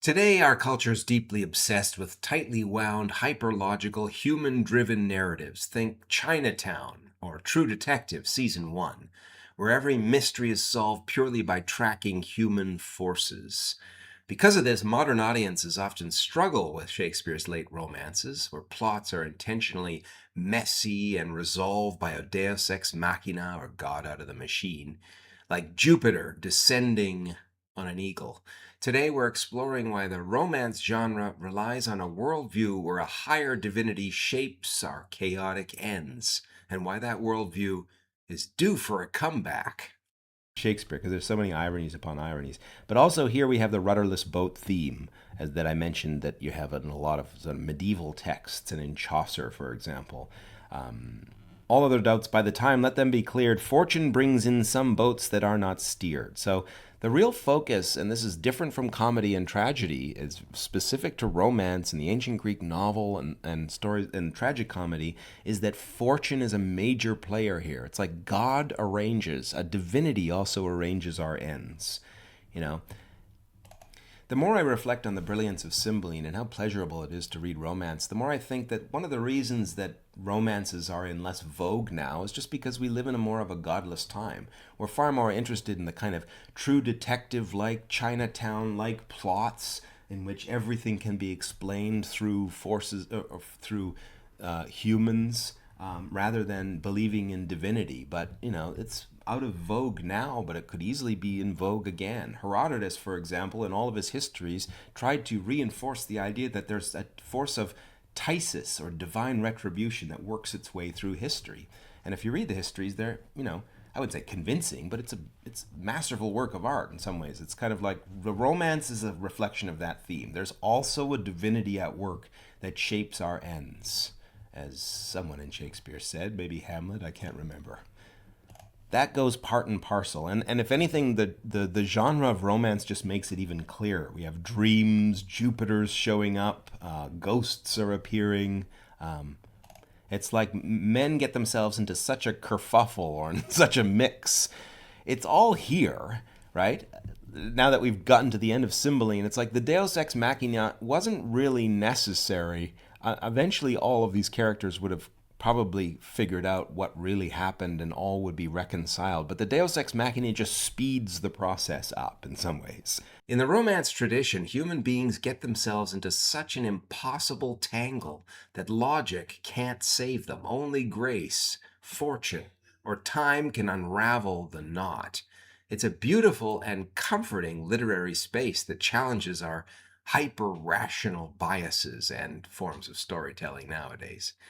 Today, our culture is deeply obsessed with tightly wound, hyper-logical, human-driven narratives. Think Chinatown or True Detective Season 1, where every mystery is solved purely by tracking human forces. Because of this, modern audiences often struggle with Shakespeare's late romances, where plots are intentionally messy and resolved by a deus ex machina or god out of the machine, like Jupiter descending on an eagle. Today, we're exploring why the romance genre relies on a worldview where a higher divinity shapes our chaotic ends, and why that worldview is due for a comeback. Shakespeare, because there's so many ironies upon ironies. But also here we have the rudderless boat theme, as that I mentioned that you have in a lot of sort of medieval texts and in Chaucer, for example. All other doubts by the time let them be cleared. Fortune brings in some boats that are not steered. So the real focus, and this is different from comedy and tragedy, is specific to romance and the ancient Greek novel and stories and tragic comedy, is that fortune is a major player here. It's like God arranges, a divinity also arranges our ends. You know, the more I reflect on the brilliance of Cymbeline and how pleasurable it is to read romance, the more I think that one of the reasons that romances are in less vogue now is just because we live in a more of a godless time. We're far more interested in the kind of true detective like, Chinatown like plots in which everything can be explained through forces, or through humans, rather than believing in divinity. But, it's out of vogue now, but it could easily be in vogue again. Herodotus, for example, in all of his histories, tried to reinforce the idea that there's a force of Tysis or divine retribution that works its way through history. And if you read the histories, they're, I would say convincing, but it's masterful work of art in some ways. It's kind of like the romance is a reflection of that theme. There's also a divinity at work that shapes our ends, as someone in Shakespeare said, maybe Hamlet, I can't remember. That goes part and parcel. And if anything, the genre of romance just makes it even clearer. We have dreams, Jupiter's showing up, ghosts are appearing. It's like men get themselves into such a kerfuffle or in such a mix. It's all here, right? Now that we've gotten to the end of Cymbeline, it's like the Deus Ex Machina wasn't really necessary. Eventually, all of these characters would have probably figured out what really happened and all would be reconciled. But the Deus Ex Machina just speeds the process up in some ways. In the romance tradition, human beings get themselves into such an impossible tangle that logic can't save them. Only grace, fortune, or time can unravel the knot. It's a beautiful and comforting literary space that challenges our hyper rational biases and forms of storytelling nowadays.